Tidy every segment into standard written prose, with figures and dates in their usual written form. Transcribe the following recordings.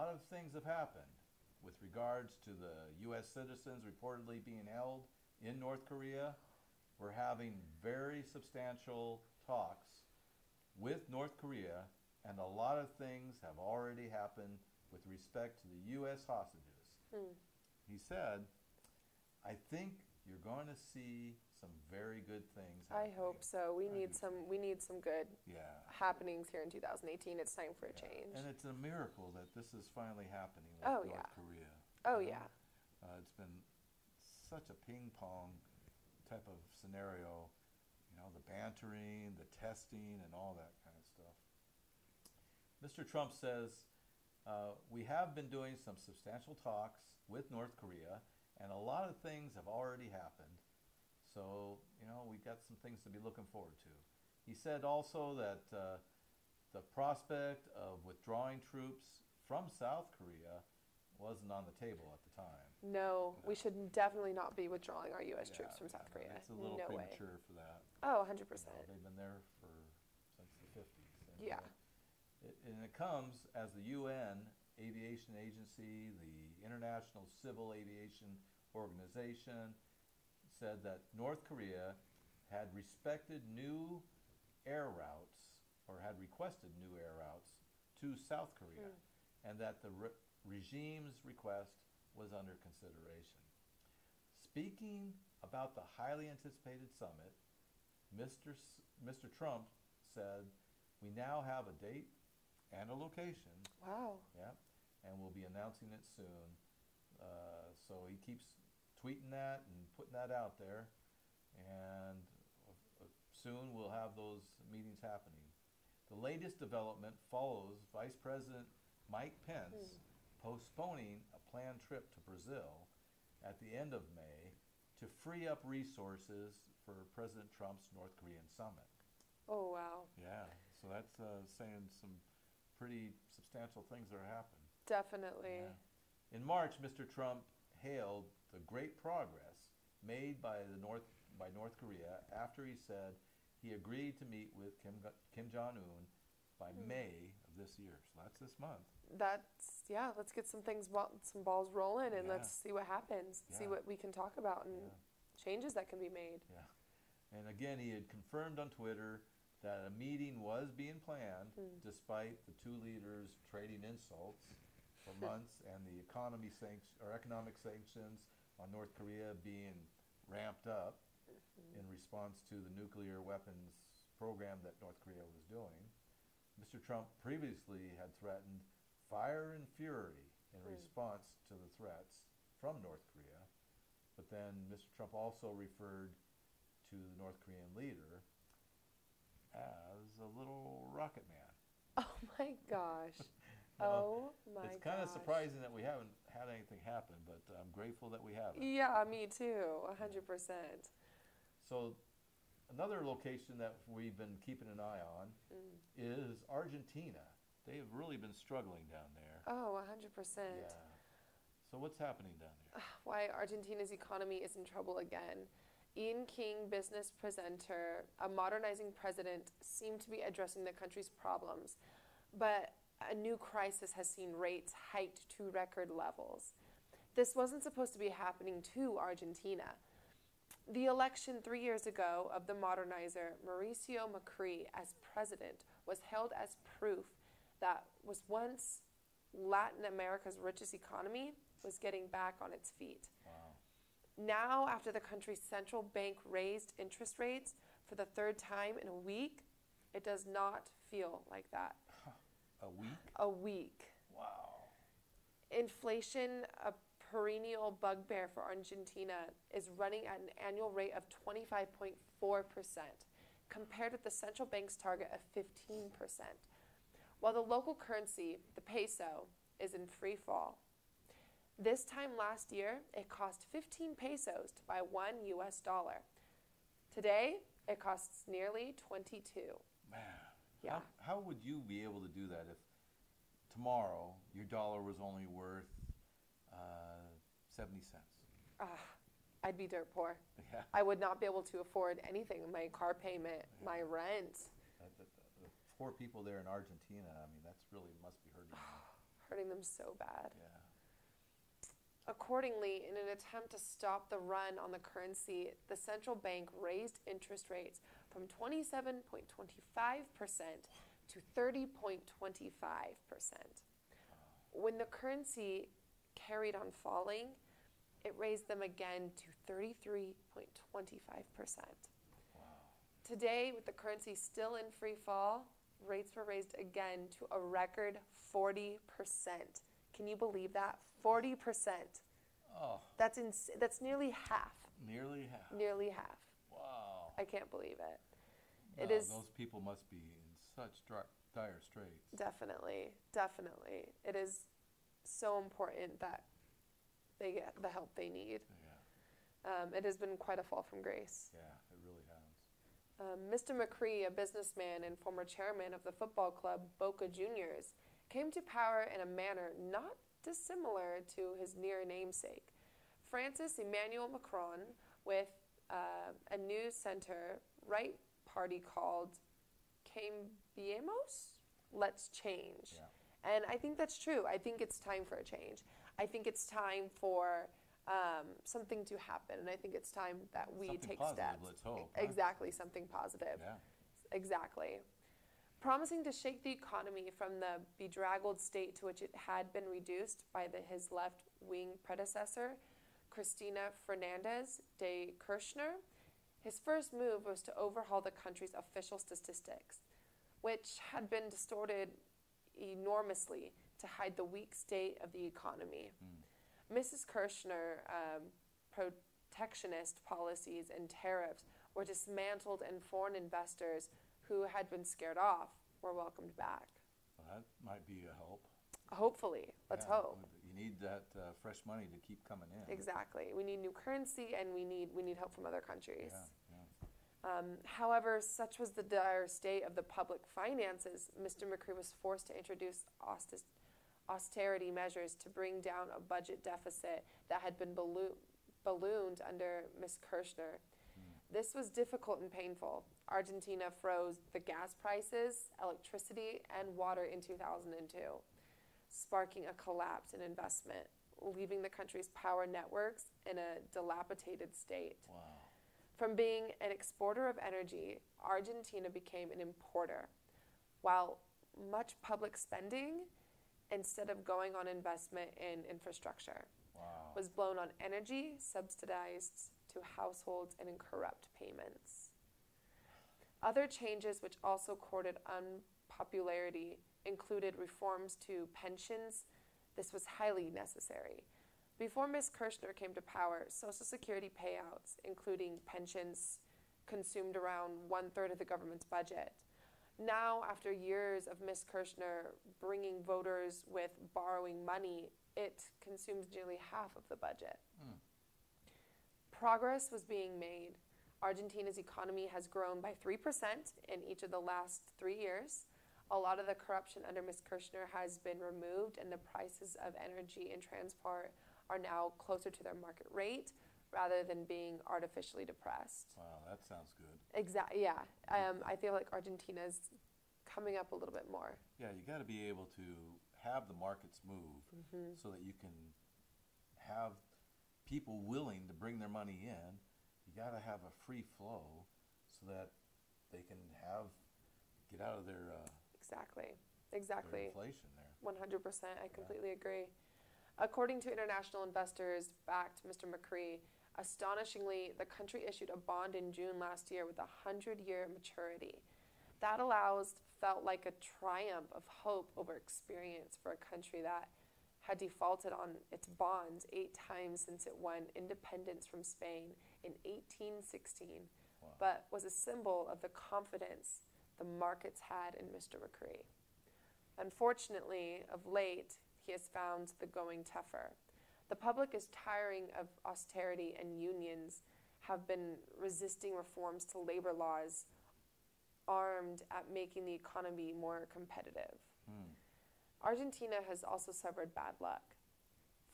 lot of things have happened with regards to the U.S. citizens reportedly being held in North Korea. We're having very substantial talks with North Korea, and a lot of things have already happened with respect to the U.S. hostages. He said, I think you're going to see some very good things happening. I hope so. We need some good happenings here in 2018. It's time for a change. And it's a miracle that this is finally happening with North Korea. Oh, yeah. It's been such a ping pong type of scenario, you know, the bantering, the testing, and all that kind of stuff. Mr. Trump says, we have been doing some substantial talks with North Korea, and a lot of things have already happened. So, you know, we've got some things to be looking forward to. He said also that the prospect of withdrawing troops from South Korea wasn't on the table at the time. No, we should definitely not be withdrawing our U.S. troops from South Korea. It's a little premature for that. Oh, 100%. You know, they've been there since the 50s. And, yeah. And it comes as the UN Aviation Agency, the International Civil Aviation Organization, said that North Korea had respected new air routes, or had requested new air routes to South Korea, and that the regime's request was under consideration. Speaking about the highly anticipated summit, Mr. Trump said, we now have a date and a location. Wow. Yeah, and we'll be announcing it soon. So he keeps tweeting that and putting that out there, and soon we'll have those meetings happening. The latest development follows Vice President Mike Pence postponing a planned trip to Brazil at the end of May to free up resources for President Trump's North Korean summit. Oh, wow. Yeah, so that's saying some pretty substantial things are happening. Definitely. Yeah. In March, Mr. Trump hailed the great progress made by North Korea after he said he agreed to meet with Kim Jong-un by May of this year. So that's this month. Let's get some balls rolling, and let's see what happens. See what we can talk about and changes that can be made. Yeah. And again, he had confirmed on Twitter that a meeting was being planned despite the two leaders trading insults for months and the economic sanctions on North Korea being ramped up in response to the nuclear weapons program that North Korea was doing. Mr. Trump previously had threatened fire and fury in response to the threats from North Korea, but then Mr. Trump also referred to the North Korean leader as a little rocket man. Oh my gosh. Oh my gosh. It's kind of surprising that we haven't had anything happen, but I'm grateful that we haven't. Yeah, me too, 100%. So another location that we've been keeping an eye on is Argentina. They have really been struggling down there. Oh, 100%. Yeah. So what's happening down there? Why Argentina's economy is in trouble again. Ian King, business presenter, a modernizing president, seemed to be addressing the country's problems, but a new crisis has seen rates hiked to record levels. This wasn't supposed to be happening to Argentina. The election 3 years ago of the modernizer Mauricio Macri as president was hailed as proof that was once Latin America's richest economy was getting back on its feet. Wow. Now, after the country's central bank raised interest rates for the third time in a week, it does not feel like that. A week? A week. Wow. Inflation, a perennial bugbear for Argentina, is running at an annual rate of 25.4%, compared with the central bank's target of 15%. While the local currency, the peso, is in free fall. This time last year, it cost 15 pesos to buy $1 US. Today, it costs nearly 22. Man, yeah. How would you be able to do that if tomorrow your dollar was only worth 70 cents? I'd be dirt poor. Yeah. I would not be able to afford anything, my car payment, my rent. The poor people there in Argentina, I mean, that's really must be hurting them. hurting them so bad. Yeah. Accordingly, in an attempt to stop the run on the currency, the central bank raised interest rates from 27.25% to 30.25%. When the currency carried on falling, it raised them again to 33.25%. Wow. Today, with the currency still in free fall, rates were raised again to a record 40%. Can you believe that? 40%. Oh. That's nearly half. Nearly half. Nearly half. Wow. I can't believe it. No, It is those people must be in such dire straits. definitely, definitely. It is so important that they get the help they need. Yeah. It has been quite a fall from grace. Yeah, it really has. Mr. McCree, a businessman and former chairman of the football club Boca Juniors, came to power in a manner not dissimilar to his near namesake. Francis Emmanuel Macron, with a new center-right party called Cambiemos, Let's Change. Yeah. And I think that's true. I think it's time for a change. I think it's time for something to happen, and I think it's time that we Something take positive, steps. let's hope, huh? Exactly, something positive. Yeah. Exactly. Promising to shake the economy from the bedraggled state to which it had been reduced by his left-wing predecessor, Cristina Fernandez de Kirchner, his first move was to overhaul the country's official statistics, which had been distorted enormously to hide the weak state of the economy. Mrs. Kirchner, protectionist policies and tariffs were dismantled, and foreign investors who had been scared off were welcomed back. Well, that might be a help. Hopefully. Let's Yeah, hope. You need that fresh money to keep coming in. Exactly. We need new currency, and we need help from other countries. Yeah, yeah. However, such was the dire state of the public finances, Mr. McCree was forced to introduce austerity measures to bring down a budget deficit that had been ballooned under Ms. Kirchner. This was difficult and painful. Argentina froze the gas prices, electricity, and water in 2002, sparking a collapse in investment, leaving the country's power networks in a dilapidated state. Wow. From being an exporter of energy, Argentina became an importer, while much public spending, instead of going on investment in infrastructure, Wow. was blown on energy, subsidized to households, and in corrupt payments. Other changes which also courted unpopularity included reforms to pensions. This was highly necessary. Before Ms. Kirchner came to power, Social Security payouts, including pensions, consumed around 1/3 of the government's budget. Now, after years of Ms. Kirchner bringing voters with borrowing money, it consumes nearly half of the budget. Progress was being made. Argentina's economy has grown by 3% in each of the last 3 years. A lot of the corruption under Ms. Kirchner has been removed, and the prices of energy and transport are now closer to their market rate rather than being artificially depressed. Wow, that sounds good. Exactly. Yeah. I feel like Argentina's coming up a little bit more. Yeah, you got to be able to have the markets move so that you can have people willing to bring their money in. You got to have a free flow so that they can get out of their Exactly. their Exactly. inflation there. 100%. I completely agree. According to international investors backed Mr. McCree, astonishingly, the country issued a bond in June last year with a 100-year maturity. That felt like a triumph of hope over experience for a country that had defaulted on its bonds 8 times since it won independence from Spain in 1816, Wow. but was a symbol of the confidence the markets had in Mr. McCree. Unfortunately, of late, he has found the going tougher. The public is tiring of austerity, and unions have been resisting reforms to labor laws armed at making the economy more competitive. Argentina has also suffered bad luck.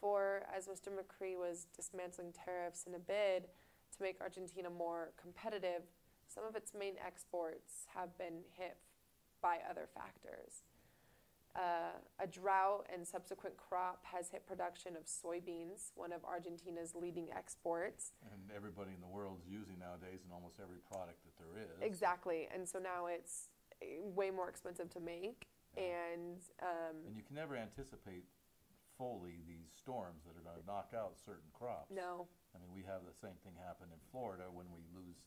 For as Mr. McCree was dismantling tariffs in a bid to make Argentina more competitive, some of its main exports have been hit by other factors. A drought and subsequent crop has hit production of soybeans, one of Argentina's leading exports. And everybody in the world is using nowadays in almost every product that there is. Exactly. And so now it's way more expensive to make. Yeah. And you can never anticipate fully these storms that are going to knock out certain crops. no. I mean, we have the same thing happen in Florida when we lose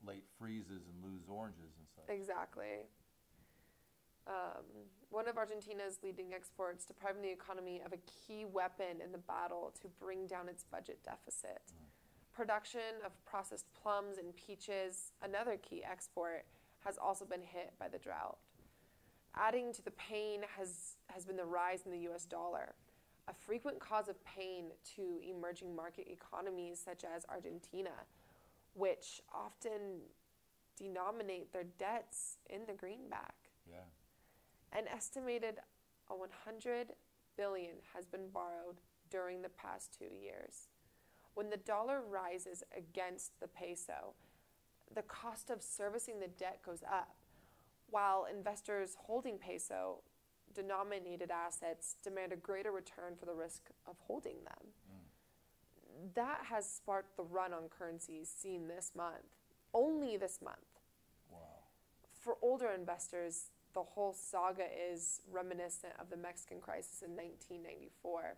late freezes and lose oranges and such. Exactly. One of Argentina's leading exports, depriving the economy of a key weapon in the battle to bring down its budget deficit. Production of processed plums and peaches, another key export, has also been hit by the drought. Adding to the pain has been the rise in the US dollar, a frequent cause of pain to emerging market economies such as Argentina, which often denominate their debts in the greenback. Yeah. An estimated 100 billion has been borrowed during the past 2 years. When the dollar rises against the peso, the cost of servicing the debt goes up, while investors holding peso denominated assets demand a greater return for the risk of holding them. That has sparked the run on currencies seen this month, only this month. Wow. For older investors, the whole saga is reminiscent of the Mexican crisis in 1994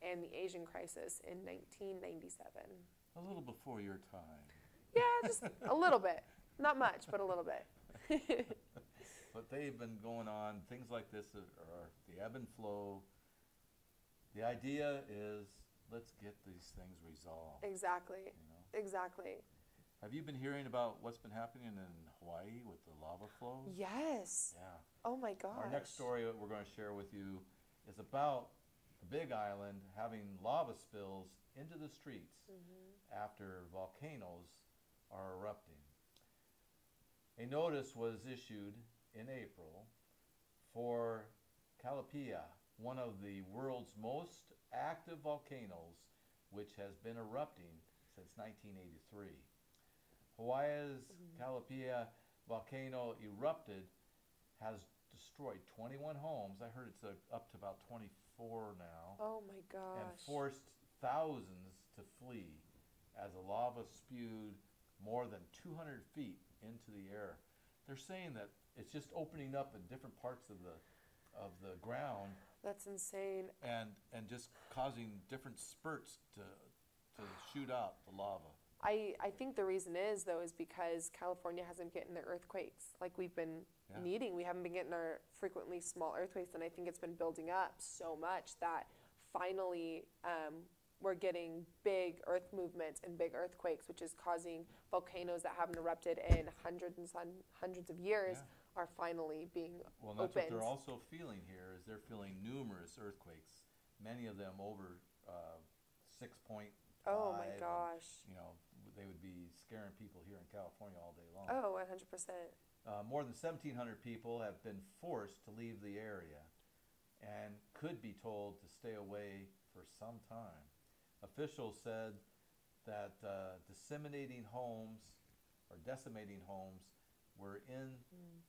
and the Asian crisis in 1997. A little before your time. Yeah, just a little bit. Not much, but a little bit. But they've been going on. Things like this are the ebb and flow. The idea is, let's get these things resolved. Exactly. You know? Exactly. Have you been hearing about what's been happening in Hawaii with the lava flows? Yes. Yeah. Oh my gosh. Our next story that we're going to share with you is about the Big Island having lava spills into the streets after volcanoes are erupting. A notice was issued in April for Kalapia, one of the world's most active volcanoes, which has been erupting since 1983. Hawaii's Kalapia volcano erupted, has destroyed 21 homes. I heard it's up to about 24 now. Oh my gosh. And forced thousands to flee as the lava spewed more than 200 feet into the air. They're saying that it's just opening up in different parts of the ground. That's insane. And just causing different spurts to shoot out the lava. I think the reason is, though, is because California hasn't getting the earthquakes like we've been needing. We haven't been getting our frequently small earthquakes, and I think it's been building up so much that finally we're getting big earth movements and big earthquakes, which is causing volcanoes that haven't erupted in hundreds of years are finally being Well, that's opened. what they're also feeling here, is they're feeling numerous earthquakes, many of them over 6.5. Oh my gosh. And, you know, they would be scaring people here in California all day long. Oh, 100%. More than 1,700 people have been forced to leave the area and could be told to stay away for some time. Officials said that decimating homes were in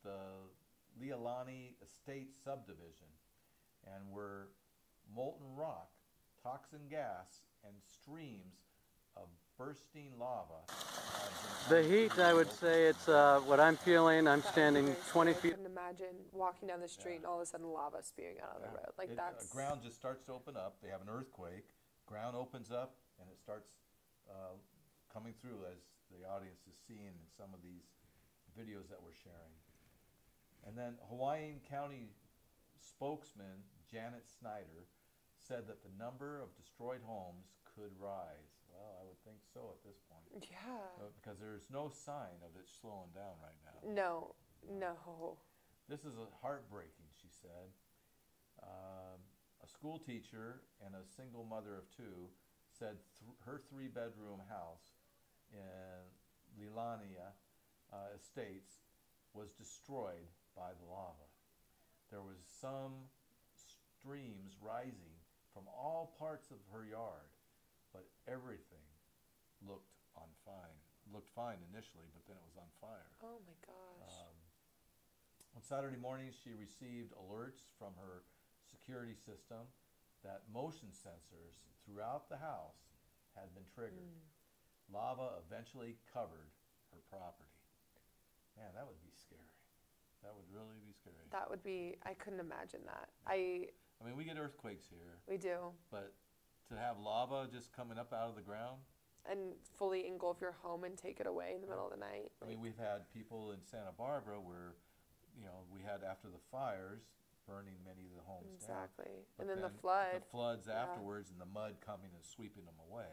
the Leilani Estate subdivision and were molten rock, toxin gas, and streams of bursting lava. The heat, I would say, it's what I'm feeling. I'm standing 20 feet. I couldn't imagine walking down the street and all of a sudden lava spewing out of the road. Like that's... The ground just starts to open up. They have an earthquake. Ground opens up and it starts coming through, as the audience is seeing in some of these videos that we're sharing. And then Hawaiian County spokesman Janet Snyder said that the number of destroyed homes could rise. Well, I would think so at this point. Yeah. Because there's no sign of it slowing down right now. No. This is heartbreaking, she said. A school teacher and a single mother of two said her 3-bedroom house in Leilani Estates was destroyed by the lava. There was some streams rising from all parts of her yard, but everything looked fine initially, but then it was on fire. Oh my gosh. On Saturday morning, she received alerts from her security system that motion sensors throughout the house had been triggered. Lava eventually covered her property. Man, that would be scary. That would really be scary. That would be, I couldn't imagine that. I mean, we get earthquakes here, We do. but to have lava just coming up out of the ground, And fully engulf your home and take it away in the middle of the night. I mean, we've had people in Santa Barbara where, we had after the fires burning many of the homes down. Exactly. But And then the The flood. floods Yeah. afterwards and the mud coming and sweeping them away.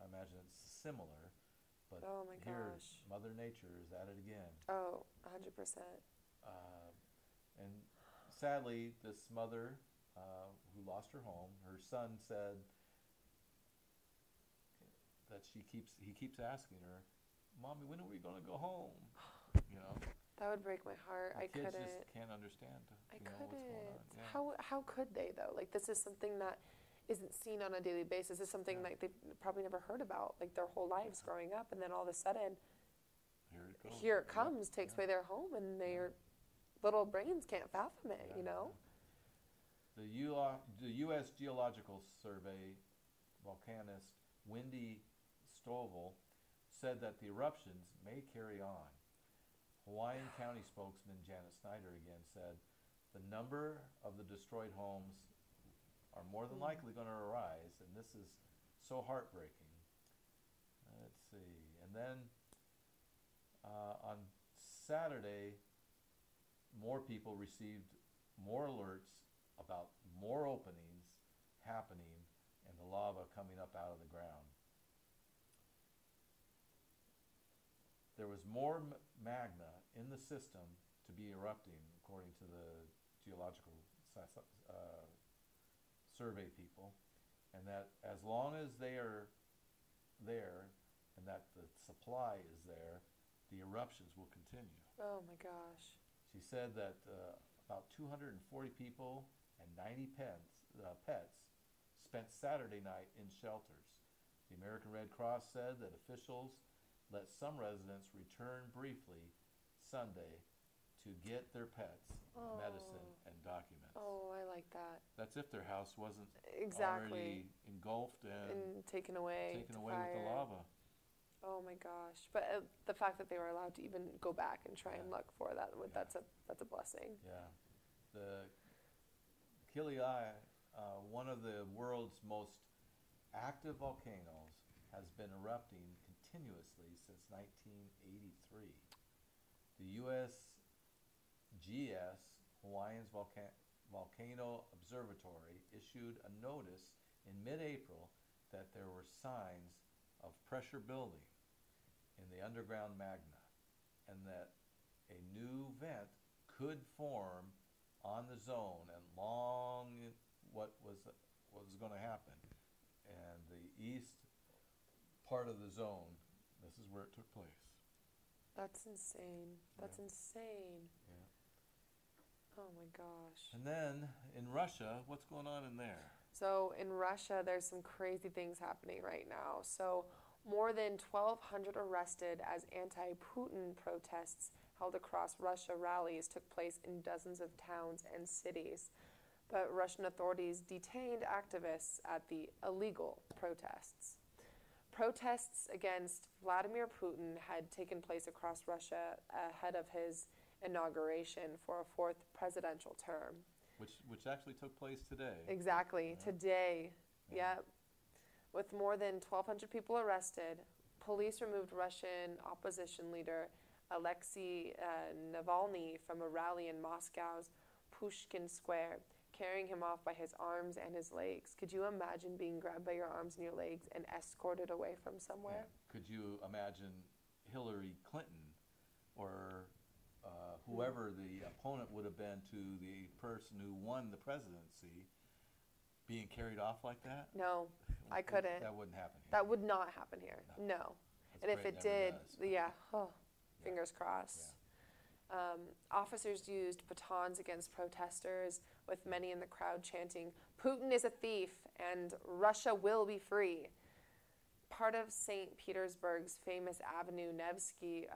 I imagine it's similar, but Oh my here, gosh. Mother Nature is at it again. Oh, 100%. And sadly, this mother who lost her home, her son said that he keeps asking her, "Mommy, when are we going to go home?" You know, That would break my heart. the I kids couldn't. just can't understand. I What's couldn't. going on. Yeah. How could they though? Like this is something that isn't seen on a daily basis. It's something Yeah. like they've probably never heard about, like their whole lives growing up, and then all of a sudden, Here it goes. here it Yeah, comes, takes away their home, and their little brains can't fathom it. Yeah, You know. The U.S. Geological Survey volcanist Wendy Stovall said that the eruptions may carry on. Hawaiian County spokesman Janet Snyder again said the number of the destroyed homes are more than likely going to arise, and this is so heartbreaking. Let's see. And then on Saturday, more people received more alerts about more openings happening and the lava coming up out of the ground. There was more magma in the system to be erupting, according to the geological survey people, and that as long as they are there and that the supply is there, the eruptions will continue. Oh my gosh. She said that about 240 people and 90 pets spent Saturday night in shelters. The American Red Cross said that officials let some residents return briefly Sunday to get their pets medicine and documents. Oh, I like that. That's if their house wasn't Exactly. already engulfed and And taken away. taken to away with the fire. lava. Oh my gosh! But the fact that they were allowed to even go back and try and Yeah. look for that, Yeah. that's a blessing. Yeah. The Kilauea, one of the world's most active volcanoes, has been erupting continuously since 1983. The USGS, Hawaiian's Volcano Observatory, issued a notice in mid-April that there were signs of pressure building in the underground magma and that a new vent could form on the zone and long what was going to happen. And the east part of the zone, this is where it took place. That's insane. That's Yeah. insane. Yeah. Oh my gosh. And then in Russia, what's going on in there? So in Russia, there's some crazy things happening right now. So more than 1,200 arrested as anti-Putin protests held across Russia rallies took place in dozens of towns and cities. But Russian authorities detained activists at the illegal protests. Protests against Vladimir Putin had taken place across Russia ahead of his inauguration for a fourth presidential term. Which actually took place today. Exactly, Yeah. today. Yeah. Yep. With more than 1,200 people arrested, police removed Russian opposition leader Alexei Navalny from a rally in Moscow's Pushkin Square, carrying him off by his arms and his legs. Could you imagine being grabbed by your arms and your legs and escorted away from somewhere? Yeah. Could you imagine Hillary Clinton or whoever the opponent would have been to the person who won the presidency being carried off like that? No, I couldn't. That wouldn't happen here. That would not happen here. No. Let's And if pray it never did, does. yeah, Yeah. fingers crossed. Officers used batons against protesters, with many in the crowd chanting, "Putin is a thief," and "Russia will be free." Part of St. Petersburg's famous Avenue Nevsky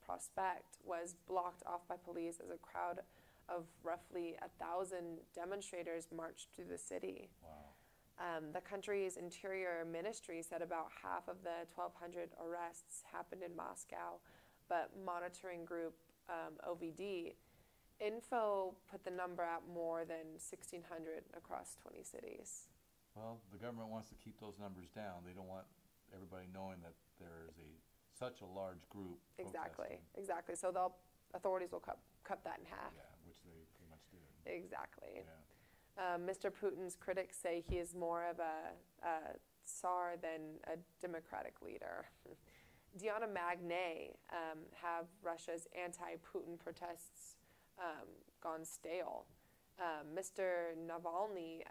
Prospect was blocked off by police as a crowd of roughly 1,000 demonstrators marched through the city. Wow. The country's interior ministry said about half of the 1,200 arrests happened in Moscow, but monitoring group OVD Info put the number at more than 1,600 across 20 cities. Well, the government wants to keep those numbers down. They don't want everybody knowing that there is such a large group protesting. Exactly. So authorities will cut that in half. Yeah, which they pretty much did. Exactly. Yeah. Mr. Putin's critics say he is more of a Tsar than a democratic leader. Diana Magnay have Russia's anti-Putin protests gone stale. Mr. Navalny,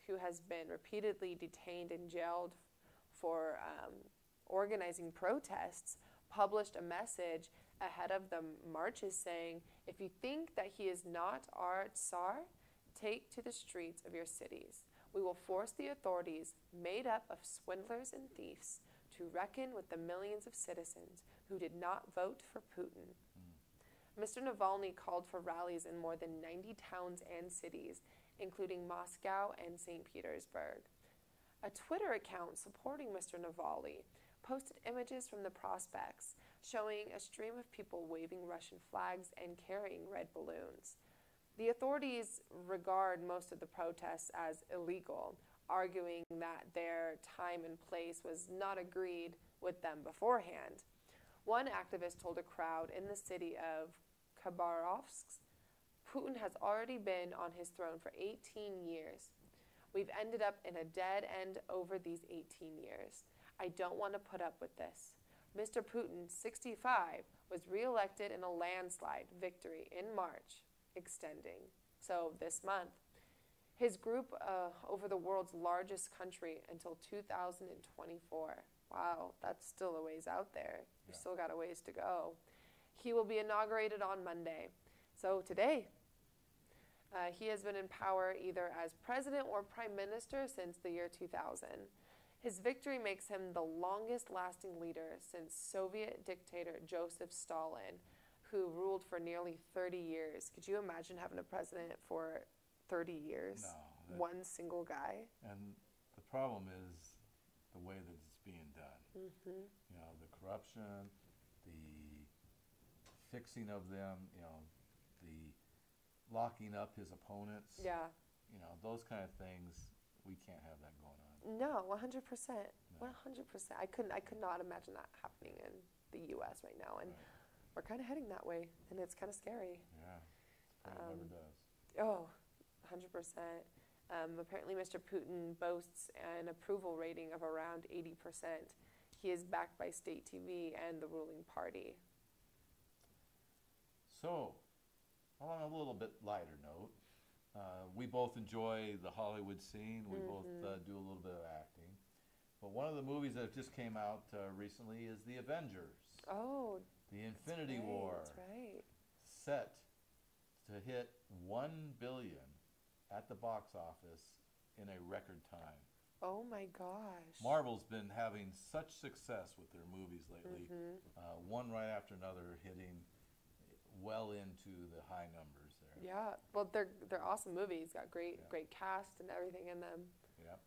who has been repeatedly detained and jailed for organizing protests, published a message ahead of the marches saying, "If you think that he is not our Tsar, take to the streets of your cities. We will force the authorities, made up of swindlers and thieves, to reckon with the millions of citizens who did not vote for Putin." Mr. Navalny called for rallies in more than 90 towns and cities, including Moscow and St. Petersburg. A Twitter account supporting Mr. Navalny posted images from the prospects showing a stream of people waving Russian flags and carrying red balloons. The authorities regard most of the protests as illegal, arguing that their time and place was not agreed with them beforehand. One activist told a crowd in the city of Khabarovsk, "Putin has already been on his throne for 18 years. We've ended up in a dead end over these 18 years. I don't want to put up with this." Mr. Putin, 65, was re-elected in a landslide victory in March, extending. So this month, his group over the world's largest country until 2024. Wow, that's still a ways out there. We've still got a ways to go. He will be inaugurated on Monday. So today, he has been in power either as president or prime minister since the year 2000. His victory makes him the longest-lasting leader since Soviet dictator Joseph Stalin, who ruled for nearly 30 years. Could you imagine having a president for 30 years? No. One single guy? And the problem is the way that it's being done. Mm-hmm. You know, the corruption, the fixing of them, you know, the locking up his opponents. Yeah. You know, those kind of things, we can't have that going on. No, 100%. No. 100%. I could not imagine that happening in the U.S. right now, and we're kind of heading that way, and it's kind of scary. Yeah, it never does. Oh, 100%. Apparently, Mr. Putin boasts an approval rating of around 80%. He is backed by state TV and the ruling party. So, on a little bit lighter note, we both enjoy the Hollywood scene. We both do a little bit of acting. But one of the movies that just came out recently is The Avengers. Oh, The Infinity War. That's right. Set to hit $1 billion at the box office in a record time. Oh my gosh. Marvel's been having such success with their movies lately. One right after another hitting well into the high numbers there. Yeah, well, they're awesome movies. Got great cast and everything in them. Yeah.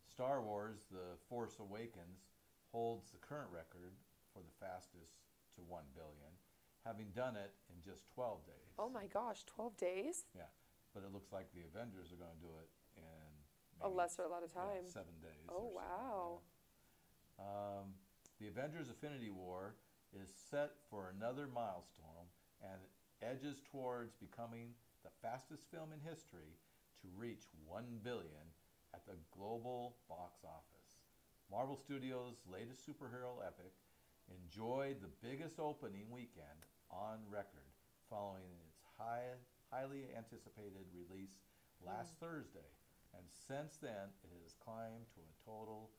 Star Wars: The Force Awakens holds the current record for the fastest to 1 billion, having done it in just 12 days. Oh my gosh, 12 days? Yeah, but it looks like the Avengers are going to do it in A lesser amount of time. 7 days. Oh, or wow. something. The Avengers: Infinity War is set for another milestone and edges towards becoming the fastest film in history to reach 1 billion at the global box office. Marvel Studios' latest superhero epic enjoyed the biggest opening weekend on record following its highly anticipated release last Thursday. And since then, it has climbed to a total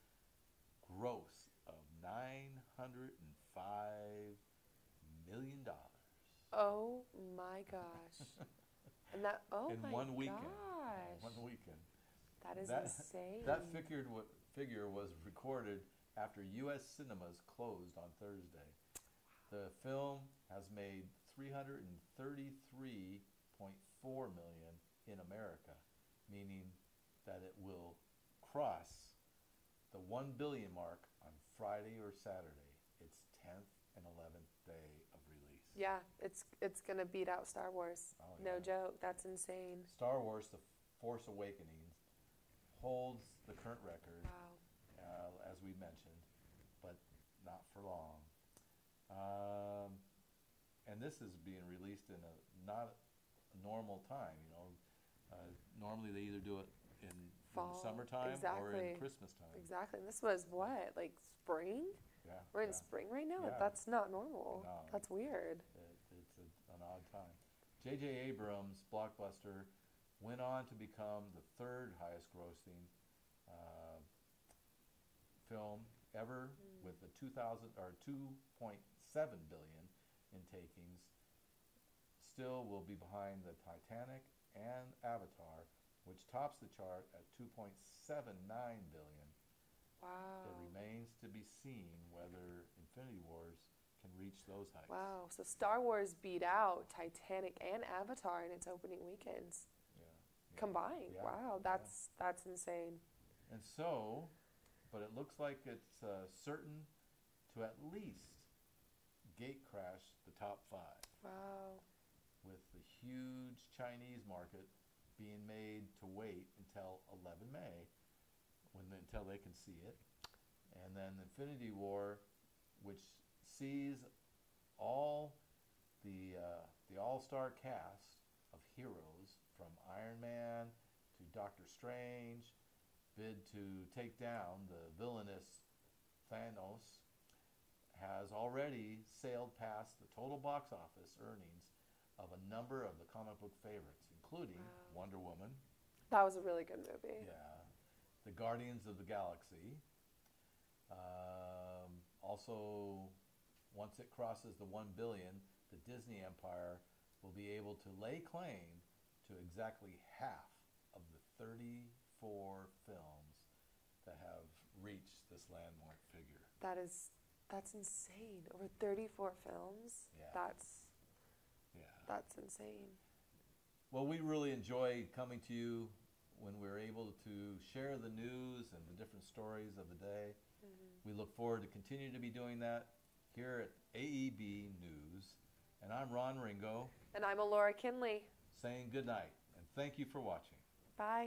gross of $905 million. Oh my gosh. And that, oh in my one weekend. gosh. One weekend. That is insane. That figure was recorded after U.S. cinemas closed on Thursday. The film has made $333.4 million in America, meaning that it will cross the 1 billion mark on Friday or Saturday, its 10th and 11th day of release. Yeah, it's gonna beat out Star Wars. Oh, No yeah. joke. That's insane. Star Wars: The Force Awakens holds the current record, Wow. as we mentioned, but not for long. And this is being released in not a normal time. Normally they either do it in Fall. the summertime or Exactly. in Christmas time. Exactly. And this was what, like spring? Yeah, We're in yeah. spring right now? Yeah. That's not normal. No. That's weird. It's an odd time. J.J. Abrams' blockbuster went on to become the third highest grossing film ever, with a 2.7 billion in takings. Still will be behind the Titanic and Avatar, which tops the chart at 2.79 billion. Wow. It remains to be seen whether Infinity Wars can reach those heights. Wow. So Star Wars beat out Titanic and Avatar in its opening weekends Yeah. combined. Yeah. Wow. That's insane. And so, but it looks like it's certain to at least gate crash the top 5, Wow. with the huge Chinese market being made to wait until 11 May, until they can see it. And then Infinity War, which sees all the all-star cast of heroes from Iron Man to Doctor Strange, bid to take down the villainous Thanos, has already sailed past the total box office earnings of a number of the comic book favorites, including Wonder Woman. That was a really good movie. Yeah. The Guardians of the Galaxy. Also, once it crosses the 1 billion, the Disney empire will be able to lay claim to exactly half of the 34 films that have reached this landmark figure. That's insane. Over 34 films. Yeah. That's insane. Well, we really enjoy coming to you when we're able to share the news and the different stories of the day. We look forward to continue to be doing that here at AEB News. And I'm Ron Ringo. And I'm Alora Kinley. Saying good night and thank you for watching. Bye.